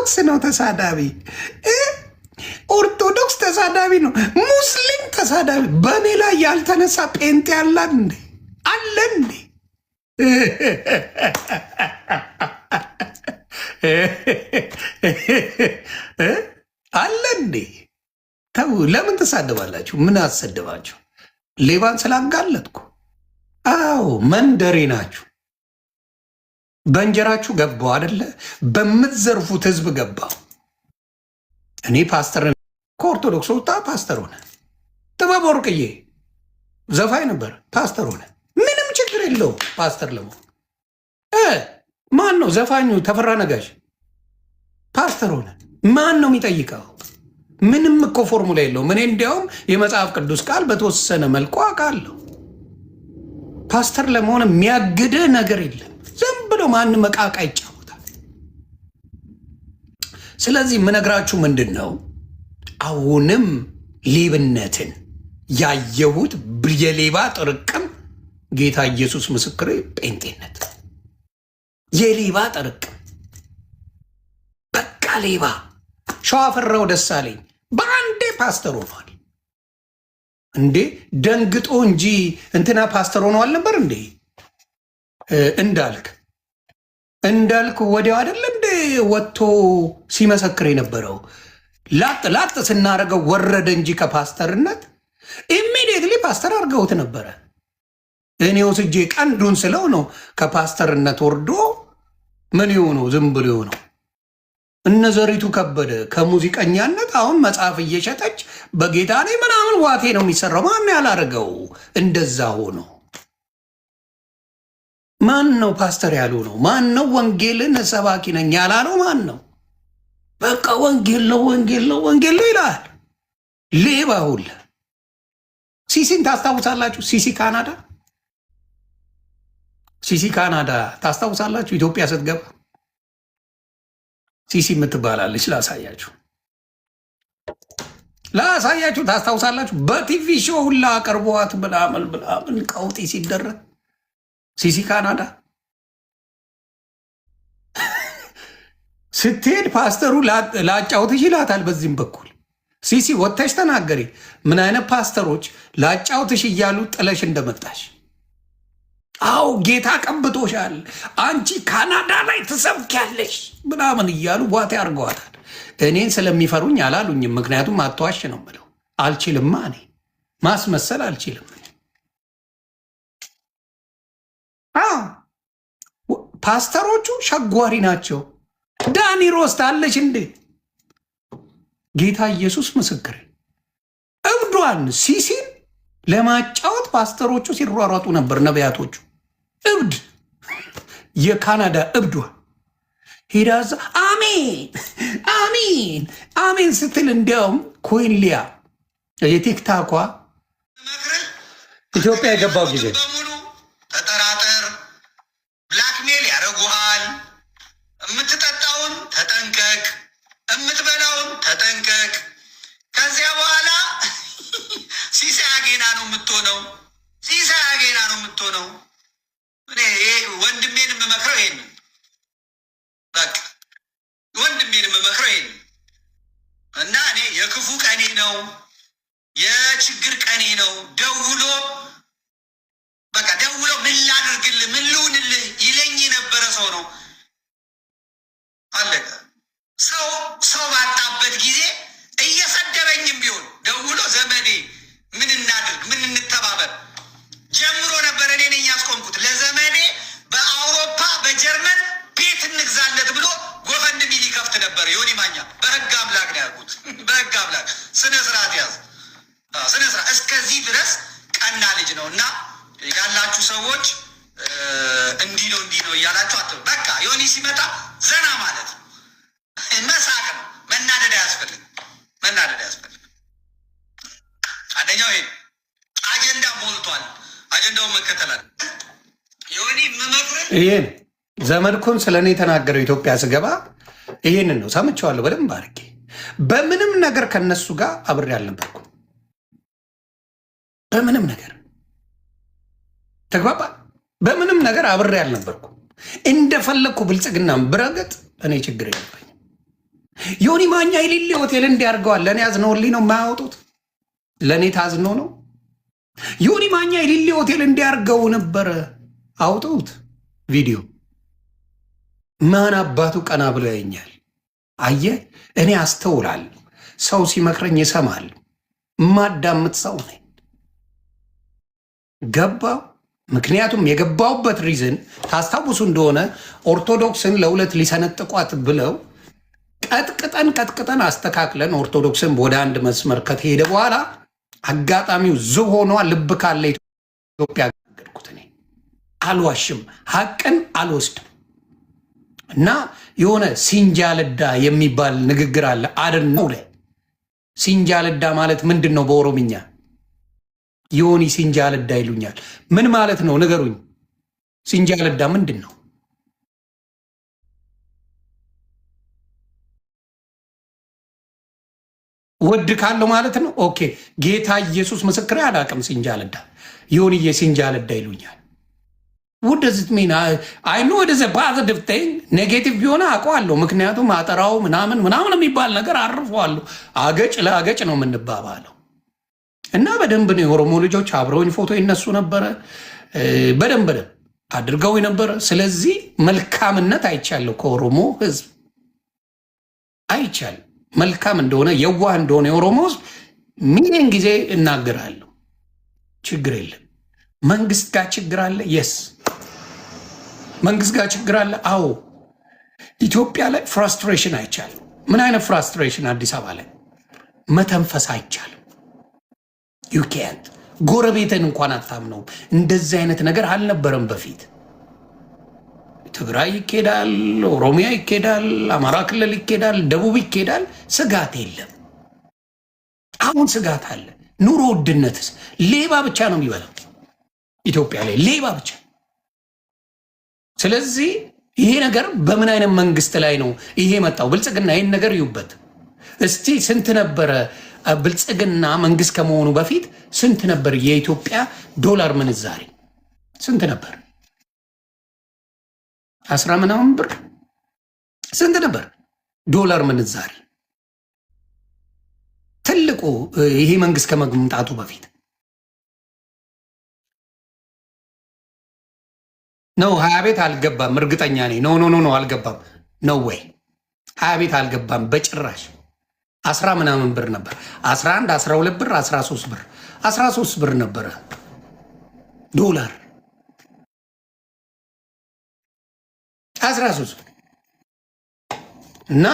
ኦርቶዶክስ ነው ተሳዳቢ፣ ኦርቶዶክስ ተሳዳቢ ነው፣ ሙስሊም ተሳዳቢ። በእኔ ላይ ያልተነሳ ጴንጤ ያላል እንዴ? አለ እንዴ? አለ እንዴ? ተው። ለምን ትሳደባላችሁ? ምን አሰደባችሁ? ሌባን ስላጋለጥኩ? አዎ መንደሬ ናችሁ። በእንጀራችሁ ገባው አደለ? በምትዘርፉት ህዝብ ገባው። እኔ ፓስተር ከኦርቶዶክስ ወጣ ፓስተር ሆነ። ጥበብ ወርቅዬ ዘፋኝ ነበር፣ ፓስተር ሆነ። ምንም ችግር የለው ፓስተር ለመሆን። ማን ነው ዘፋኙ? ተፈራ ነጋሽ ፓስተር ሆነ። ማን ነው የሚጠይቀው? ምንም እኮ ፎርሙላ የለውም። እኔ እንዲያውም የመጽሐፍ ቅዱስ ቃል በተወሰነ መልኩ አውቃለሁ። ፓስተር ለመሆን የሚያግድ ነገር የለም። ዝም ብሎ ማንም መቃቃ ይጫወታል። ስለዚህ የምነግራችሁ ምንድን ነው፣ አሁንም ሌብነትን ያየሁት የሌባ ጥርቅም፣ ጌታ ኢየሱስ ምስክሬ፣ ጴንጤነት የሌባ ጥርቅም። በቃ ሌባ። ሸዋፈራው ደሳለኝ በአንዴ ፓስተር ሆኗል እንዴ? ደንግጦ እንጂ እንትና ፓስተር ሆኖ አልነበር እንዴ? እንዳልክ ወዲያው አይደለ እንዴ ወጥቶ ሲመሰክር የነበረው? ላጥ ላጥ ስናደርገው ወረደ እንጂ ከፓስተርነት ኢሚዲየትሊ ፓስተር አድርገውት ነበረ። እኔ ወስጄ ቀንዱን ስለው ነው ከፓስተርነት ወርዶ ምን የሆነው? ዝም ብሎ የሆነው። እነ ዘሪቱ ከበደ ከሙዚቀኛነት አሁን መጽሐፍ እየሸጠች በጌታ ላይ ምናምን ዋቴ ነው የሚሰራው። ማን ያላረገው? እንደዛ ሆኖ ማን ነው ፓስተር ያሉ ነው? ማን ነው ወንጌልን ሰባኪ ነኝ ያላለው? ማን ነው? በቃ ወንጌል ነው ወንጌል ነው ወንጌል ነው ይላል። ሌባ ሁሉ። ሲሲን ታስታውሳላችሁ? ሲሲ ካናዳ ታስታውሳላችሁ? ኢትዮጵያ ስትገባ ሲሲ የምትባላለች። ላሳያችሁ ታስታውሳላችሁ? በቲቪ ሾው ሁላ አቅርቧት ምናምን ቀውጢ ሲደረግ ሲሲ ካናዳ ስትሄድ ፓስተሩ ላጫውትሽ ይላታል። በዚህም በኩል ሲሲ ወጥተሽ ተናገሪ፣ ምን አይነት ፓስተሮች ላጫውትሽ እያሉ ጥለሽ እንደመጣሽ። አው ጌታ ቀብቶሻል፣ አንቺ ካናዳ ላይ ትሰብኪያለሽ ምናምን እያሉ ዋቴ አድርገዋታል። እኔን ስለሚፈሩኝ አላሉኝም። ምክንያቱም አትዋሽ ነው ብለው። አልችልማ፣ እኔ ማስመሰል አልችልም። ፓስተሮቹ ሸጓሪ ናቸው። ዳኒ ሮስት አለች እንዴ? ጌታ ኢየሱስ ምስክር። እብዷን ሲሲን ለማጫወት ፓስተሮቹ ሲሯሯጡ ነበር፣ ነቢያቶቹ። እብድ፣ የካናዳ እብዷ ሄዳዛ አሜን አሜን አሜን ስትል እንዲያውም ኮይንሊያ የቲክታኳ ኢትዮጵያ የገባው ጊዜ ተጠራጠር፣ ብላክሜል ያደርጉሃል። የምትጠጣውን ተጠንቀቅ፣ የምትበላውን ተጠንቀቅ። ከዚያ በኋላ ሲሳይ አጌና ነው የምትሆነው። ሲሳይ አጌና ነው የምትሆነው። እኔ ወንድሜን የምመክረው ይሄን፣ በቃ ወንድሜን የምመክረው ይሄን እና እኔ የክፉ ቀኔ ነው የችግር ቀኔ ነው ደውሎ በቃ ደውሎ ምን ላድርግልህ ምን ልሁንልህ ይለኝ የነበረ ሰው ነው። አለቀ። ሰው ባጣበት ጊዜ እየሰደበኝም ቢሆን ደውሎ ዘመዴ ምን እናድርግ ምን እንተባበር ጀምሮ ነበር። እኔ ነኝ ያስቆምኩት። ለዘመዴ በአውሮፓ በጀርመን ቤት እንግዛለት ብሎ ጎፈንድሚ ሊከፍት ነበር። ዮኒ ማኛ በህግ አምላክ ነው ያልኩት። በህግ አምላክ ስነ ስርዓት ያዝ፣ ስነ ስርዓት። እስከዚህ ድረስ ቀና ልጅ ነው እና ያላችሁ ሰዎች እንዲህ ነው እያላችሁ አትበሉ። በቃ ዮኒ ሲመጣ ዘና ማለት ነው፣ መሳቅ ነው። መናደድ አያስፈልግም። አንደኛው ይሄ አጀንዳ ሞልቷል። አጀንዳውን መከተላል። ዮኒ መመክረን ይሄን ዘመድኩን ስለ እኔ የተናገረው ኢትዮጵያ ስገባ ይሄንን ነው ሰምቼዋለሁ በደንብ አድርጌ። በምንም ነገር ከነሱ ጋር አብሬ አልነበርኩም። በምንም ነገር ተግባባ። በምንም ነገር አብሬ አልነበርኩም። እንደፈለግኩ ብልጽግናም ብረገጥ እኔ ችግር የለብኝም። ዮኒ ማኛ የሌለ ሆቴል እንዲያርገዋል። ለእኔ አዝነውልኝ ነው የማያወጡት። ለእኔ ታዝኖ ነው። ዮኒ ማኛ የሌለ ሆቴል እንዲያርገው ነበረ አውጡት። ቪዲዮ ማን አባቱ ቀና ብሎ ያየኛል? አየ እኔ አስተውላለሁ። ሰው ሲመክረኝ ይሰማል። ማዳምጥ ሰው ነኝ። ገባው። ምክንያቱም የገባውበት ሪዝን ታስታውሱ እንደሆነ ኦርቶዶክስን ለሁለት ሊሰነጥቋት ብለው ቀጥቅጠን አስተካክለን ኦርቶዶክስን ወደ አንድ መስመር ከተሄደ በኋላ አጋጣሚው ዝሆኗ ልብ ካለ ኢትዮጵያ ገድኩት። እኔ አልዋሽም፣ ሀቅን አልወስድም። እና የሆነ ሲንጃልዳ የሚባል ንግግር አለ አደን ነው ላይ ሲንጃልዳ ማለት ምንድን ነው በኦሮምኛ? ዮኒ ሲንጃልዳ ይሉኛል። ምን ማለት ነው ንገሩኝ። ሲንጃልዳ ምንድን ነው? ወድ ካለው ማለት ነው። ኦኬ ጌታ ኢየሱስ ምስክሬ አላውቅም። ሲንጃልዳ ዮኒዬ ሲንጃልዳ ይሉኛል። ውደዝት ሚና አይኖ ወደዘ ፖዚቲቭ ቲንግ ኔጌቲቭ ቢሆነ አውቀዋለሁ። ምክንያቱም አጠራው ምናምን የሚባል ነገር አርፈዋለሁ። አገጭ ለአገጭ ነው የምንባባለው። እና በደንብ ነው የኦሮሞ ልጆች አብረውኝ ፎቶ ይነሱ ነበረ። በደንብ አድርገው ነበረ። ስለዚህ መልካምነት አይቻለሁ ከኦሮሞ ህዝብ አይቻል መልካም እንደሆነ የዋህ እንደሆነ የኦሮሞ ህዝብ ሚሊዮን ጊዜ እናገራለሁ። ችግር የለም። መንግስት ጋር ችግር አለ። የስ መንግስት ጋር ችግር አለ። አዎ ኢትዮጵያ ላይ ፍራስትሬሽን አይቻልም። ምን አይነት ፍራስትሬሽን? አዲስ አበባ ላይ መተንፈስ አይቻልም። ዩኬንት ጎረቤትን እንኳን አታምነውም። እንደዚህ አይነት ነገር አልነበረም በፊት። ትግራይ ይኬዳል፣ ኦሮሚያ ይኬዳል፣ አማራ ክልል ይኬዳል፣ ደቡብ ይኬዳል። ስጋት የለም። አሁን ስጋት አለ። ኑሮ ውድነትስ ሌባ ብቻ ነው የሚበላው ኢትዮጵያ ላይ ሌባ ብቻ። ስለዚህ ይሄ ነገር በምን አይነት መንግስት ላይ ነው ይሄ መጣው? ብልጽግና ይህን ነገር ይዩበት እስቲ። ስንት ነበረ ብልጽግና መንግስት ከመሆኑ በፊት ስንት ነበር የኢትዮጵያ ዶላር ምንዛሬ? ስንት ነበር? 10 ምናምን ብር ስንት ነበር ዶላር ምንዛሬ? ትልቁ ይሄ መንግስት ከመምጣቱ በፊት ነው። 20 ቤት አልገባም፣ እርግጠኛ ነኝ። ኖ አልገባም። ነው ወይ 20 ቤት አልገባም በጭራሽ። 10 ምናምን ብር ነበር። 11 12 ብር 13 ብር ነበረ ዶላር 13 እና